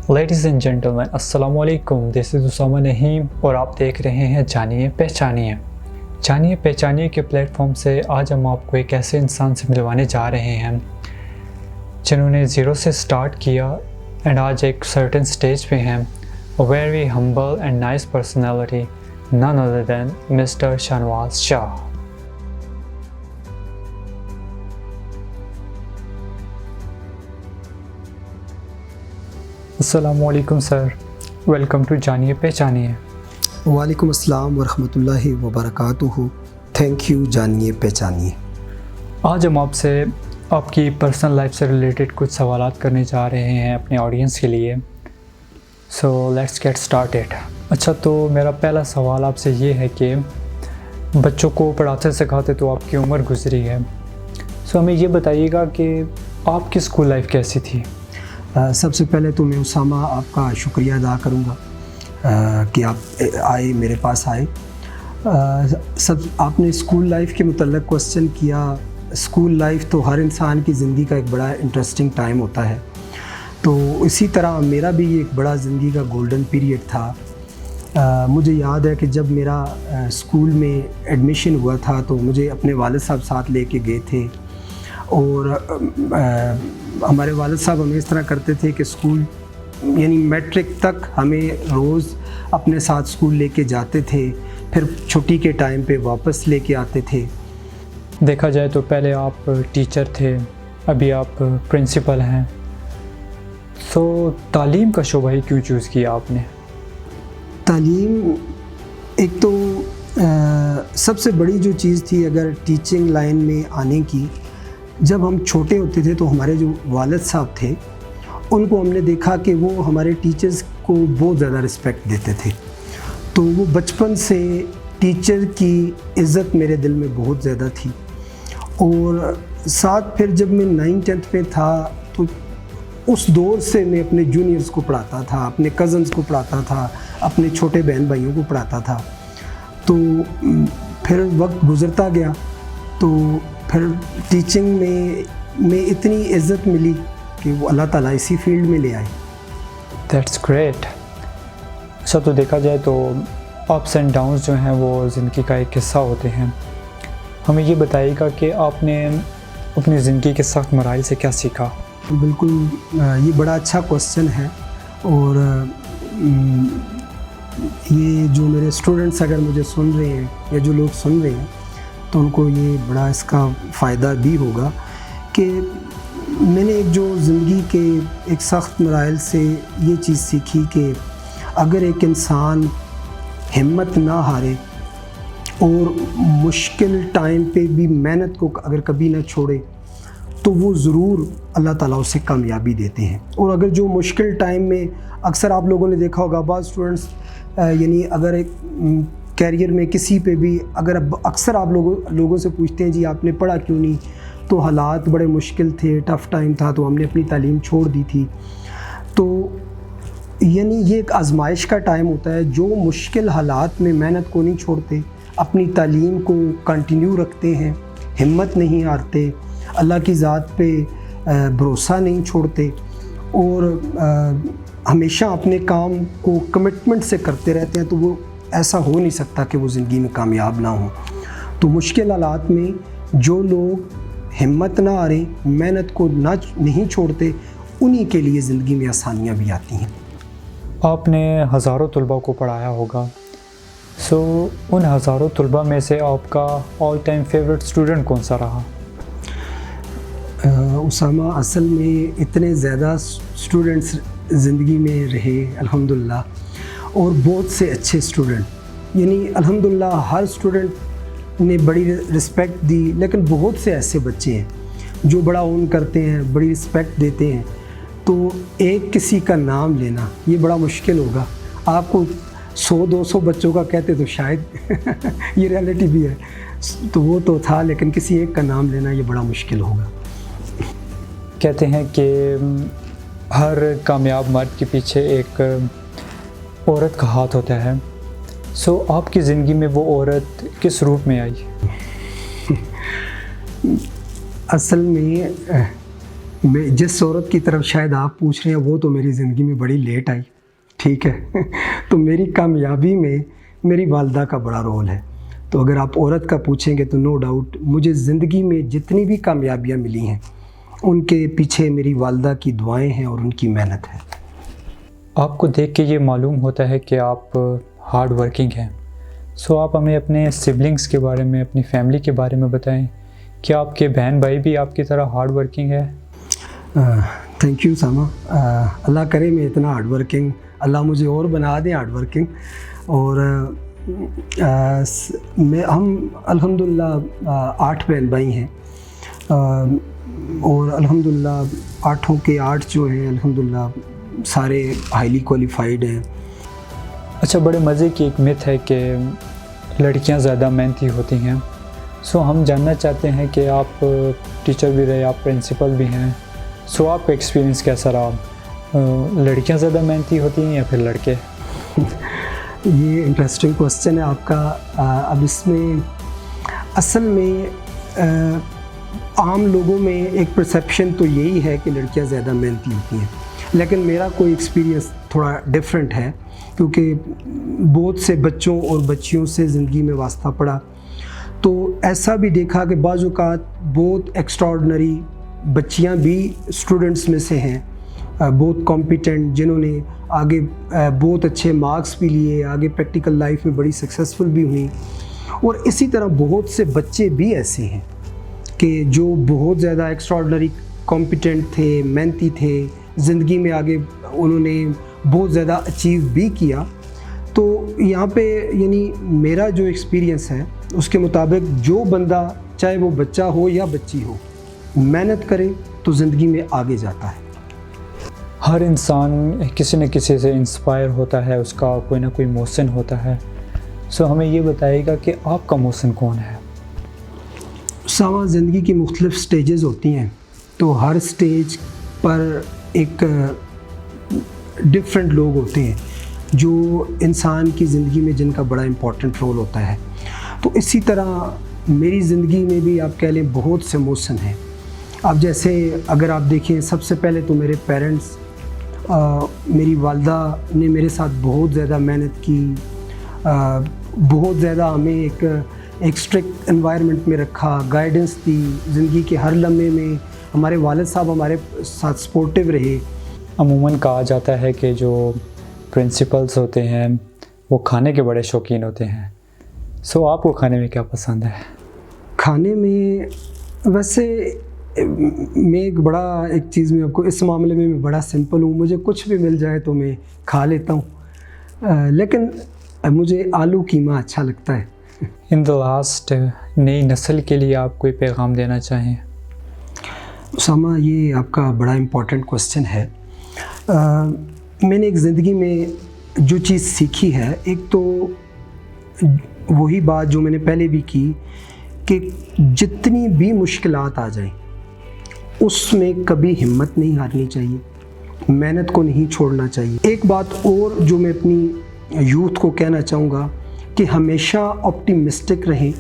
Ladies and gentleman السلام علیکم، دس از اسامہ نہیم اور آپ دیکھ رہے ہیں جانیے پہچانیے کے پلیٹ فارم سے آج ہم آپ کو ایک ایسے انسان سے ملوانے جا رہے ہیں جنہوں نے زیرو سے سٹارٹ کیا اینڈ آج ایک سرٹن سٹیج پہ ہیں. Very humble and nice personality, none other than Mr Shahnawaz Shah. السلام علیکم سر، ویلکم ٹو جانیے پہچانیے. وعلیکم السلام ورحمۃ اللہ وبرکاتہ. تھینک یو جانیے پہچانیے. آج ہم آپ سے آپ کی پرسنل لائف سے ریلیٹڈ کچھ سوالات کرنے جا رہے ہیں اپنے آڈینس کے لیے. So let's get started. اچھا، تو میرا پہلا سوال آپ سے یہ ہے کہ بچوں کو پڑھاتے سکھاتے تو آپ کی عمر گزری ہے. سو ہمیں یہ بتائیے گا کہ آپ کی اسکول لائف کیسی تھی؟ سب سے پہلے تو میں اسامہ آپ کا شکریہ ادا کروں گا کہ آپ آئے، میرے پاس آئے. آپ نے اسکول لائف کے متعلق کوسچن کیا. اسکول لائف تو ہر انسان کی زندگی کا ایک بڑا انٹرسٹنگ ٹائم ہوتا ہے، تو اسی طرح میرا بھی ایک بڑا زندگی کا گولڈن پیریڈ تھا. مجھے یاد ہے کہ جب میرا اسکول میں ایڈمیشن ہوا تھا تو مجھے اپنے والد صاحب ساتھ لے کے گئے تھے، اور ہمارے والد صاحب ہمیں اس طرح کرتے تھے کہ اسکول یعنی میٹرک تک ہمیں روز اپنے ساتھ اسکول لے کے جاتے تھے، پھر چھٹی کے ٹائم پہ واپس لے کے آتے تھے. دیکھا جائے تو پہلے آپ ٹیچر تھے، ابھی آپ پرنسپل ہیں. سو تعلیم کا شعبہ ہی کیوں چوز کیا آپ نے؟ تعلیم ایک تو سب سے بڑی جو چیز تھی اگر ٹیچنگ لائن میں آنے کی، جب ہم چھوٹے ہوتے تھے تو ہمارے جو والد صاحب تھے ان کو ہم نے دیکھا کہ وہ ہمارے ٹیچرز کو بہت زیادہ رسپیکٹ دیتے تھے، تو وہ بچپن سے ٹیچر کی عزت میرے دل میں بہت زیادہ تھی. اور ساتھ پھر جب میں 9th-10th میں تھا تو اس دور سے میں اپنے جونیئرز کو پڑھاتا تھا، اپنے کزنز کو پڑھاتا تھا، اپنے چھوٹے بہن بھائیوں کو پڑھاتا تھا. تو پھر وقت گزرتا گیا تو پھر ٹیچنگ میں اتنی عزت ملی کہ وہ اللہ تعالیٰ اسی فیلڈ میں لے آئے. That's great. اچھا، تو دیکھا جائے تو اپس اینڈ ڈاؤنز جو ہیں وہ زندگی کا ایک حصہ ہوتے ہیں. ہمیں یہ بتائیے گا کہ آپ نے اپنی زندگی کے سخت مراحل سے کیا سیکھا؟ بالکل، یہ بڑا اچھا کوسچن ہے. اور یہ جو میرے اسٹوڈنٹس اگر مجھے سن رہے ہیں یا جو لوگ سن رہے ہیں تو ان کو یہ بڑا اس کا فائدہ بھی ہوگا کہ میں نے ایک جو زندگی کے ایک سخت مراحل سے یہ چیز سیکھی کہ اگر ایک انسان ہمت نہ ہارے اور مشکل ٹائم پہ بھی محنت کو اگر کبھی نہ چھوڑے تو وہ ضرور اللہ تعالیٰ اسے کامیابی دیتے ہیں. اور اگر جو مشکل ٹائم میں اکثر آپ لوگوں نے دیکھا ہوگا بعض اسٹوڈنٹس یعنی اگر ایک کیریئر میں کسی پہ بھی اگر اکثر آپ لوگوں سے پوچھتے ہیں جی آپ نے پڑھا کیوں نہیں، تو حالات بڑے مشکل تھے، ٹف ٹائم تھا تو ہم نے اپنی تعلیم چھوڑ دی تھی. تو یعنی یہ ایک آزمائش کا ٹائم ہوتا ہے. جو مشکل حالات میں محنت کو نہیں چھوڑتے، اپنی تعلیم کو کنٹینیو رکھتے ہیں، ہمت نہیں ہارتے، اللہ کی ذات پہ بھروسہ نہیں چھوڑتے اور ہمیشہ اپنے کام کو کمٹمنٹ سے کرتے رہتے ہیں، تو وہ ایسا ہو نہیں سکتا کہ وہ زندگی میں کامیاب نہ ہوں. تو مشکل حالات میں جو لوگ ہمت نہ ہاریں، محنت کو نہیں چھوڑتے، انہی کے لیے زندگی میں آسانیاں بھی آتی ہیں. آپ نے ہزاروں طلباء کو پڑھایا ہوگا. سو ان ہزاروں طلباء میں سے آپ کا آل ٹائم فیوریٹ اسٹوڈنٹ کون سا رہا؟ اسامہ، اصل میں اتنے زیادہ اسٹوڈنٹس زندگی میں رہے الحمدللہ، اور بہت سے اچھے اسٹوڈنٹ، یعنی الحمدللہ ہر اسٹوڈنٹ نے بڑی رسپیکٹ دی. لیکن بہت سے ایسے بچے ہیں جو بڑا اون کرتے ہیں، بڑی رسپیکٹ دیتے ہیں. تو ایک کسی کا نام لینا یہ بڑا مشکل ہوگا. آپ کو 100-200 بچوں کا کہتے تو شاید یہ ریالٹی بھی ہے، تو وہ تو تھا، لیکن کسی ایک کا نام لینا یہ بڑا مشکل ہوگا. کہتے ہیں کہ ہر کامیاب مرد کے پیچھے ایک عورت کا ہاتھ ہوتا ہے. سو آپ کی زندگی میں وہ عورت کس روپ میں آئی؟ اصل میں میں جس عورت کی طرف شاید آپ پوچھ رہے ہیں وہ تو میری زندگی میں بڑی لیٹ آئی، ٹھیک ہے تو میری کامیابی میں میری والدہ کا بڑا رول ہے. تو اگر آپ عورت کا پوچھیں گے تو نو ڈاؤٹ مجھے زندگی میں جتنی بھی کامیابیاں ملی ہیں ان کے پیچھے میری والدہ کی دعائیں ہیں اور ان کی محنت ہے. آپ کو دیکھ کے یہ معلوم ہوتا ہے کہ آپ ہارڈ ورکنگ ہیں. سو آپ ہمیں اپنے سبلنگس کے بارے میں، اپنی فیملی کے بارے میں بتائیں. کیا آپ کے بہن بھائی بھی آپ کی طرح ہارڈ ورکنگ ہے؟ تھینک یو ساما. اللہ کرے میں اتنا ہارڈ ورکنگ، اللہ مجھے اور بنا دیں ہارڈ ورکنگ. اور ہم الحمدللہ 8 بہن بھائی ہیں اور الحمدللہ 8 کے 8 جو ہیں الحمدللہ سارے ہائیلی کوالیفائڈ ہیں. اچھا، بڑے مزے کی ایک مت ہے کہ لڑکیاں زیادہ محنتی ہوتی ہیں. سو ہم جاننا چاہتے ہیں کہ آپ ٹیچر بھی رہے، آپ پرنسپل بھی ہیں. سو آپ کا ایکسپیرینس کیسا رہا؟ لڑکیاں زیادہ محنتی ہوتی ہیں یا پھر لڑکے؟ یہ انٹرسٹنگ کوسچن ہے آپ کا. اب اس میں اصل میں عام لوگوں میں ایک پرسیپشن تو یہی ہے کہ لڑکیاں زیادہ محنتی ہوتی ہیں، لیکن میرا کوئی ایکسپیرینس تھوڑا ڈیفرنٹ ہے کیونکہ بہت سے بچوں اور بچیوں سے زندگی میں واسطہ پڑا. تو ایسا بھی دیکھا کہ بعض اوقات بہت ایکسٹراڈنری بچیاں بھی اسٹوڈنٹس میں سے ہیں، بہت کمپیٹنٹ، جنہوں نے آگے بہت اچھے مارکس بھی لیے، آگے پریکٹیکل لائف میں بڑی سکسیزفل بھی ہوئیں. اور اسی طرح بہت سے بچے بھی ایسے ہیں کہ جو بہت زیادہ ایکسٹراڈنری کمپیٹنٹ تھے، محنتی تھے، زندگی میں آگے انہوں نے بہت زیادہ اچیو بھی کیا. تو یہاں پہ یعنی میرا جو ایکسپیرینس ہے اس کے مطابق جو بندہ چاہے وہ بچہ ہو یا بچی ہو محنت کرے تو زندگی میں آگے جاتا ہے. ہر انسان کسی نہ کسی سے انسپائر ہوتا ہے، اس کا کوئی نہ کوئی موشن ہوتا ہے. سو ہمیں یہ بتائے گا کہ آپ کا موشن کون ہے؟ سوا زندگی کی مختلف سٹیجز ہوتی ہیں، تو ہر سٹیج پر ایک ڈفرینٹ لوگ ہوتے ہیں جو انسان کی زندگی میں جن کا بڑا امپورٹنٹ رول ہوتا ہے. تو اسی طرح میری زندگی میں بھی آپ کہہ لیں بہت سے موشن ہیں. اب جیسے اگر آپ دیکھیں سب سے پہلے تو میرے پیرنٹس، میری والدہ نے میرے ساتھ بہت زیادہ محنت کی، بہت زیادہ ہمیں ایک اسٹرکٹ انوائرمنٹ میں رکھا، گائیڈنس دی. زندگی کے ہر لمحے میں ہمارے والد صاحب ہمارے ساتھ سپورٹیو رہے. عموماً کہا جاتا ہے کہ جو پرنسپلز ہوتے ہیں وہ کھانے کے بڑے شوقین ہوتے ہیں. سو آپ کو کھانے میں کیا پسند ہے؟ کھانے میں ویسے میں ایک چیز میں آپ کو اس معاملے میں بڑا سمپل ہوں. مجھے کچھ بھی مل جائے تو میں کھا لیتا ہوں، لیکن مجھے آلو قیمہ اچھا لگتا ہے. ان دا لاسٹ، نئی نسل کے لیے آپ کوئی پیغام دینا چاہیں؟ اسامہ، یہ آپ کا بڑا امپورٹنٹ کوسچن ہے. میں نے ایک زندگی میں جو چیز سیکھی ہے، ایک تو وہی بات جو میں نے پہلے بھی کی کہ جتنی بھی مشکلات آ جائیں اس میں کبھی ہمت نہیں ہارنی چاہیے، محنت کو نہیں چھوڑنا چاہیے. ایک بات اور جو میں اپنی یوتھ کو کہنا چاہوں گا کہ ہمیشہ آپٹیمسٹک رہیں.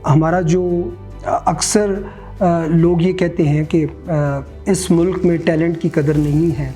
ہمارا جو اکثر لوگ یہ کہتے ہیں کہ اس ملک میں ٹیلنٹ کی قدر نہیں ہے،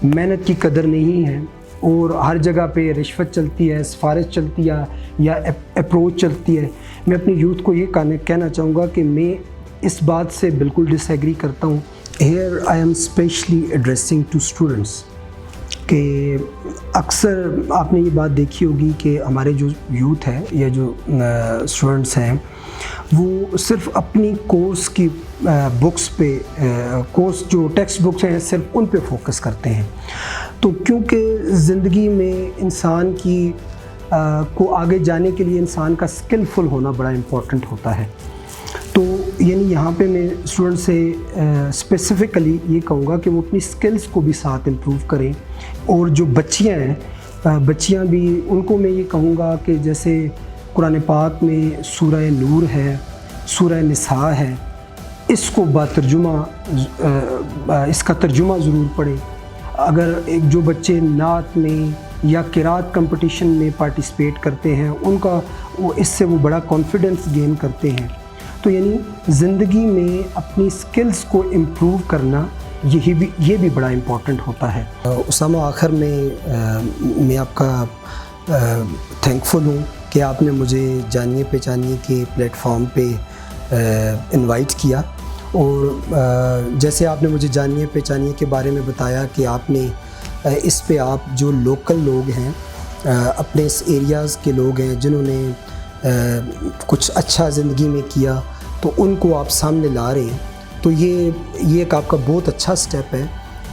محنت کی قدر نہیں ہے، اور ہر جگہ پہ رشوت چلتی ہے، سفارش چلتی ہے یا اپروچ چلتی ہے. میں اپنی یوتھ کو یہ کہنا چاہوں گا کہ میں اس بات سے بالکل ڈس ایگری کرتا ہوں. Here I am especially addressing to students کہ اکثر آپ نے یہ بات دیکھی ہوگی کہ ہمارے جو یوتھ ہے یا جو اسٹوڈنٹس ہیں وہ صرف اپنی کورس کی بکس پہ، کورس جو ٹیکسٹ بکس ہیں صرف ان پہ فوکس کرتے ہیں. تو کیونکہ زندگی میں انسان کی کو آگے جانے کے لیے انسان کا اسکلفل ہونا بڑا امپورٹنٹ ہوتا ہے. تو یعنی یہاں پہ میں اسٹوڈنٹ سے اسپیسیفکلی یہ کہوں گا کہ وہ اپنی اسکلس کو بھی ساتھ امپروو کریں. اور جو بچیاں ہیں، بچیاں بھی ان کو میں یہ کہوں گا کہ جیسے قرآن پاک میں سورہ نور ہے، سورہ نساء ہے، اس کو اس کا ترجمہ ضرور پڑھیں. اگر ایک جو بچے نعت میں یا قرات کمپٹیشن میں پارٹیسپیٹ کرتے ہیں، ان کا اس سے وہ بڑا کانفیڈنس گین کرتے ہیں. تو یعنی زندگی میں اپنی سکلز کو امپروو کرنا یہ بھی بڑا امپورٹنٹ ہوتا ہے۔ اسامہ، آخر میں آپ کا تھینکفل ہوں کہ آپ نے مجھے جانیے پہچانیے کے پلیٹ فارم پہ انوائٹ کیا، اور جیسے آپ نے مجھے جانیے پہچانیے کے بارے میں بتایا کہ آپ نے اس پہ آپ جو لوکل لوگ ہیں، اپنے اس ایریاز کے لوگ ہیں جنہوں نے کچھ اچھا زندگی میں کیا، تو ان کو آپ سامنے لا رہے ہیں، تو یہ ایک آپ کا بہت اچھا سٹیپ ہے،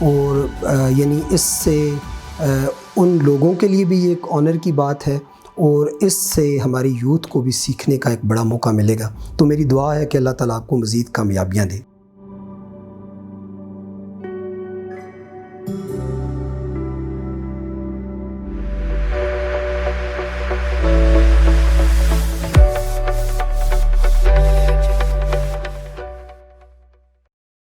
اور یعنی اس سے ان لوگوں کے لیے بھی یہ ایک آنر کی بات ہے، اور اس سے ہماری یوتھ کو بھی سیکھنے کا ایک بڑا موقع ملے گا۔ تو میری دعا ہے کہ اللہ تعالیٰ آپ کو مزید کامیابیاں دے۔